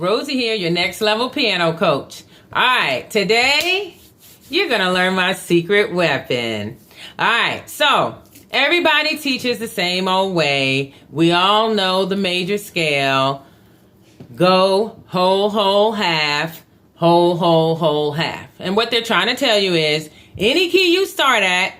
Rosie here, your next level piano coach. All right, today you're gonna learn my secret weapon. All right, so everybody teaches the same old way. We all know the major scale. Go, whole, whole, half, whole, whole, whole, half. And what they're trying to tell you is any key you start at,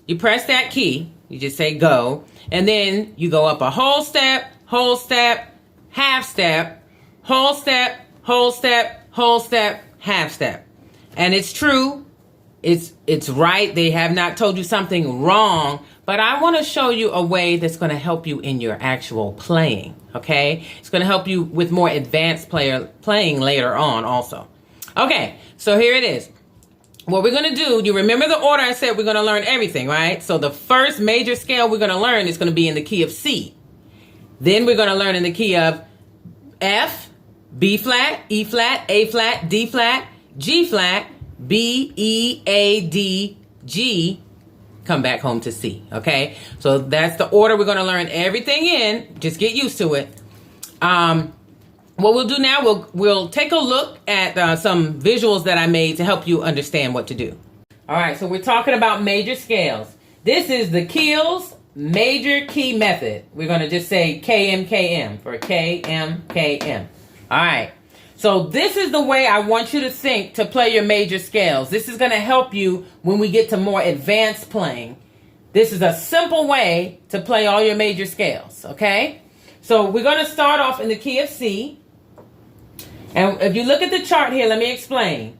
you press that key, you just say go, and then you go up a whole step, half step, whole step, whole step, whole step, half step. And it's true, it's right, they have not told you something wrong, but I want to show you a way that's going to help you in your actual playing, okay? It's going to help you with more advanced playing later on also. Okay, so here it is. What we're going to do, you remember the order I said we're going to learn everything, right? So the first major scale we're going to learn is going to be in the key of C. Then we're going to learn in the key of F, B flat, E flat, A flat, D flat, G flat, B, E, A, D, G, come back home to C, okay? So that's the order we're going to learn everything in. Just get used to it. What we'll do now, we'll take a look at some visuals that I made to help you understand what to do. All right, so we're talking about major scales. This is the Keel's Major Key Method. We're going to just say KMKM for KMKM. All right, so this is the way I want you to think to play your major scales. This is going to help you when we get to more advanced playing. This is a simple way to play all your major scales, okay? So we're going to start off in the key of C. And if you look at the chart here, let me explain.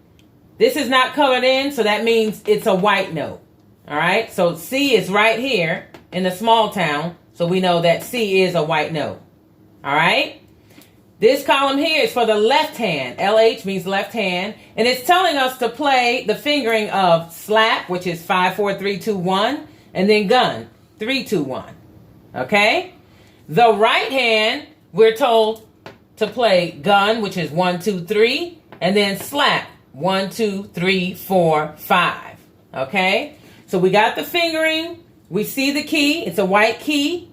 This is not colored in, so that means it's a white note. All right, so C is right here in the small town, so we know that C is a white note. All right, this column here is for the left hand. LH means left hand, and it's telling us to play the fingering of slap, which is 5, 4, 3, 2, 1, and then gun, 3, 2, 1. Okay, the right hand, we're told to play gun, which is 1, 2, 3, and then slap, 1, 2, 3, 4, 5. Okay, so we got the fingering, we see the key, it's a white key,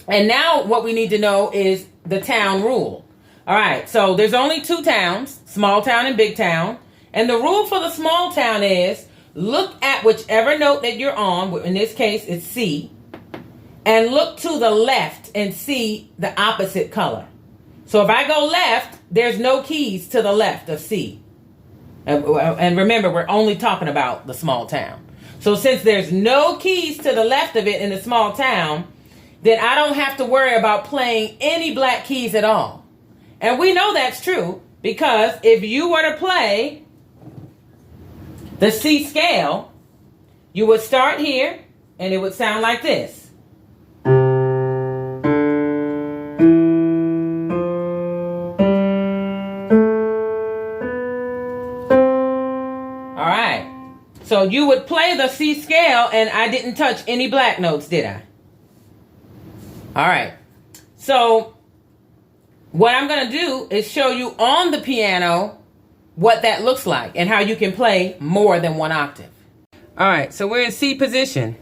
and now what we need to know is the town rule. All right, so there's only two towns, small town and big town, and the rule for the small town is look at whichever note that you're on, in this case it's C, and look to the left and see the opposite color. So if I go left, there's no keys to the left of C. And remember, we're only talking about the small town. So since there's no keys to the left of it in the small town, then I don't have to worry about playing any black keys at all. And we know that's true because if you were to play the C scale, you would start here and it would sound like this. So you would play the C scale, and I didn't touch any black notes, did I? All right. So what I'm going to do is show you on the piano what that looks like and how you can play more than one octave. All right. So we're in C position.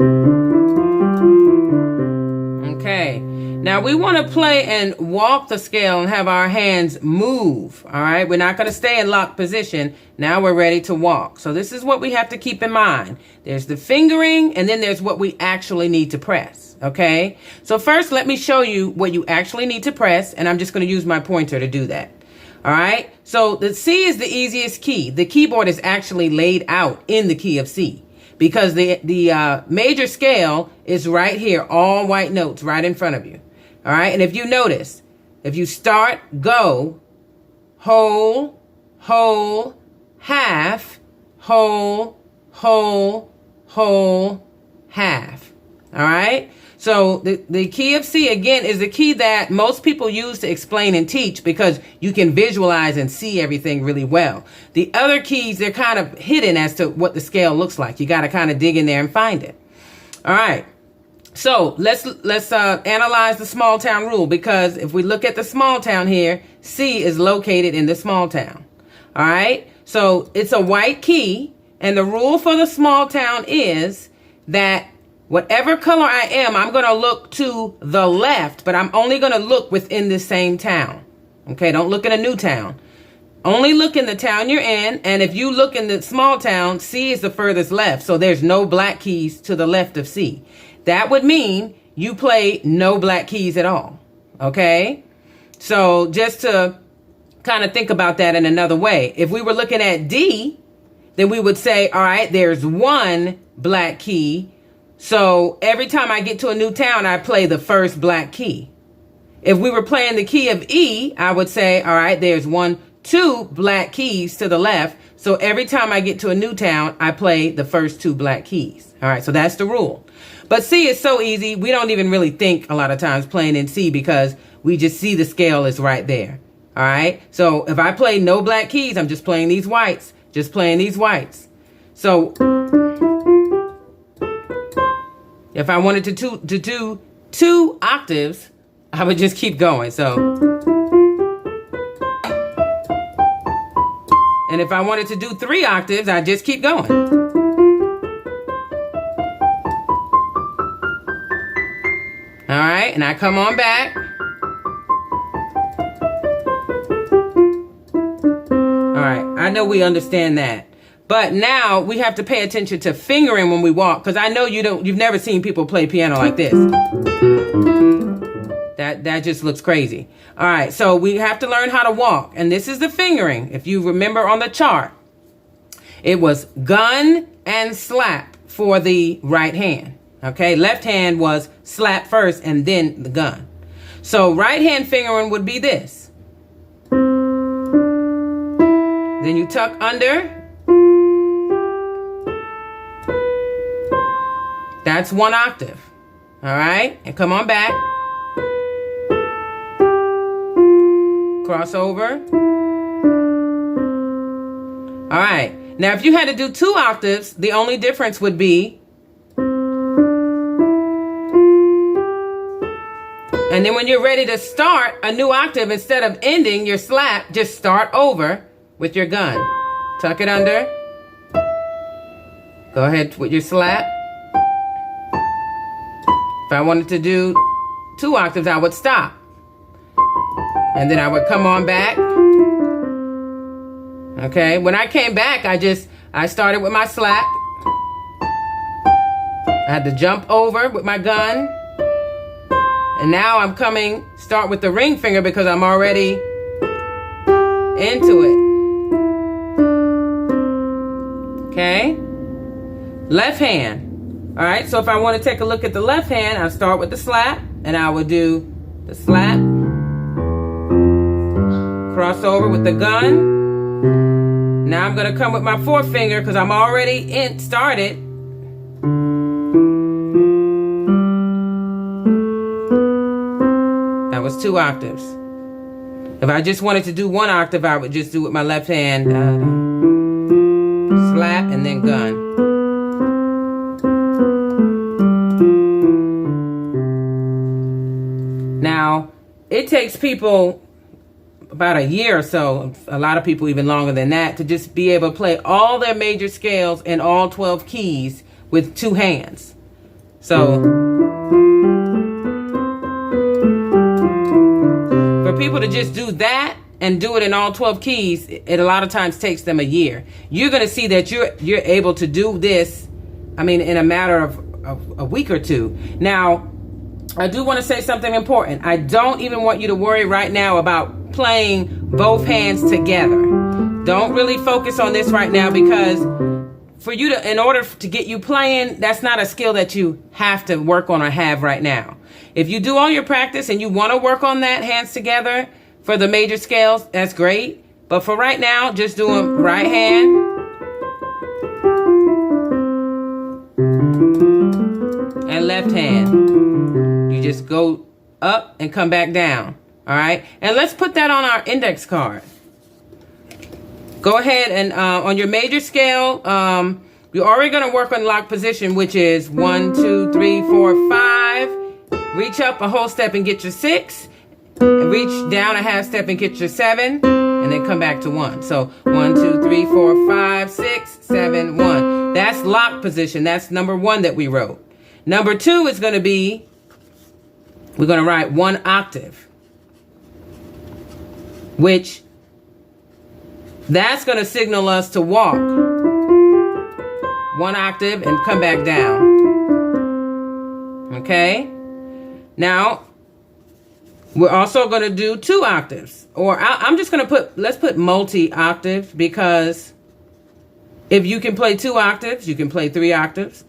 Okay. Now we want to play and walk the scale and have our hands move. All right. We're not going to stay in locked position. Now we're ready to walk. So this is what we have to keep in mind. There's the fingering and then there's what we actually need to press. Okay. So first let me show you what you actually need to press, and I'm just going to use my pointer to do that. All right. So the C is the easiest key. The keyboard is actually laid out in the key of C, because the major scale is right here, all white notes right in front of you. All right, and if you notice, if you start, go, whole, whole, half, whole, whole, whole, half. All right, so the key of C, again, is the key that most people use to explain and teach because you can visualize and see everything really well. The other keys, they're kind of hidden as to what the scale looks like. You got to kind of dig in there and find it. All right. So let's analyze the small town rule, because if we look at the small town here, C is located in the small town. All right. So it's a white key, and the rule for the small town is that whatever color I am, I'm going to look to the left, but I'm only going to look within the same town. Okay, don't look in a new town. Only look in the town you're in, and if you look in the small town, C is the furthest left, so there's no black keys to the left of C. That would mean you play no black keys at all, okay? So just to kind of think about that in another way, if we were looking at D, then we would say, all right, there's one black key, so every time I get to a new town, I play the first black key. If we were playing the key of E, I would say, all right, there's two black keys to the left. So every time I get to a new town, I play the first two black keys. All right, so that's the rule. But C is so easy. We don't even really think a lot of times playing in C because we just see the scale is right there. All right, so if I play no black keys, I'm just playing these whites, just playing these whites. So if I wanted to do two octaves, I would just keep going. So, and if I wanted to do 3 octaves, I just keep going. All right, and I come on back. All right, I know we understand that. But now we have to pay attention to fingering when we walk, because I know you've never seen people play piano like this. That just looks crazy. All right, so we have to learn how to walk. And this is the fingering. If you remember on the chart, it was gun and slap for the right hand. Okay, left hand was slap first and then the gun. So right hand fingering would be this. Then you tuck under. That's 1 octave. All right, and come on back. Cross over. All right. Now, if you had to do 2 octaves, the only difference would be, and then when you're ready to start a new octave, instead of ending your slap, just start over with your gun. Tuck it under. Go ahead with your slap. If I wanted to do 2 octaves, I would stop. And then I would come on back. Okay, when I came back, I started with my slap. I had to jump over with my gun. And now I'm start with the ring finger because I'm already into it. Okay, left hand. All right, so if I want to take a look at the left hand, I'll start with the slap, and I would do the slap. Cross over with the gun. Now I'm going to come with my forefinger because I'm already started. That was 2 octaves. If I just wanted to do 1 octave, I would just do with my left hand. Slap and then gun. Now, it takes people about a year or so, a lot of people even longer than that, to just be able to play all their major scales in all 12 keys with 2 hands. So for people to just do that and do it in all 12 keys, it a lot of times takes them a year. You're going to see that you're able to do this, I mean, in a matter of a week or 2. Now, I do want to say something important. I don't even want you to worry right now about playing both hands together. Don't really focus on this right now, because for you to, in order to get you playing, that's not a skill that you have to work on or have right now. If you do all your practice and you want to work on that hands together for the major scales, that's great. But for right now, just do them right hand. And left hand. You just go up and come back down. All right. And let's put that on our index card. Go ahead and on your major scale, you're already going to work on lock position, which is 1, 2, 3, 4, 5. Reach up a whole step and get your 6. And reach down a half step and get your 7. And then come back to 1. So 1, 2, 3, 4, 5, 6, 7, 1. That's lock position. That's number 1 that we wrote. Number 2 is going to be, we're going to write 1 octave. which that's going to signal us to walk 1 octave and come back down. Okay? Now, we're also going to do 2 octaves. Or I'm just going to let's put multi-octave, because if you can play 2 octaves, you can play 3 octaves.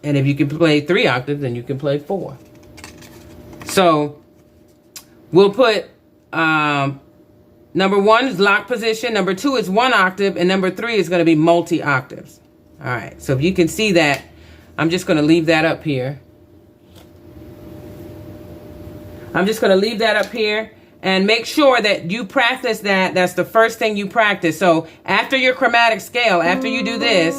And if you can play 3 octaves, then you can play 4. So we'll put number 1 is lock position, number 2 is 1 octave, and number 3 is going to be multi-octaves. All right, so if you can see that, I'm just going to leave that up here. I'm just going to leave that up here, and make sure that you practice that. That's the first thing you practice. So after your chromatic scale, after you do this,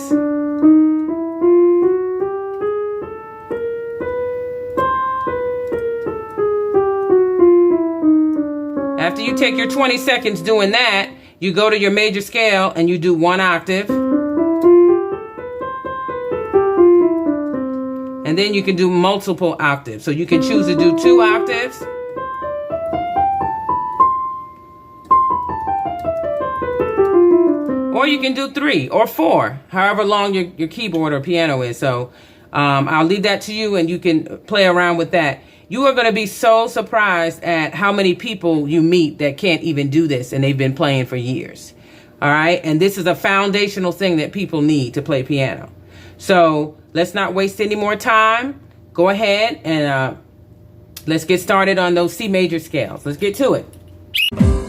after you take your 20 seconds doing that, you go to your major scale and you do 1 octave. And then you can do multiple octaves. So you can choose to do 2 octaves. Or you can do 3 or 4, however long your keyboard or piano is. So I'll leave that to you, and you can play around with that. You are going to be so surprised at how many people you meet that can't even do this, and they've been playing for years. All right? And this is a foundational thing that people need to play piano. So let's not waste any more time. Go ahead and let's get started on those C major scales. Let's get to it.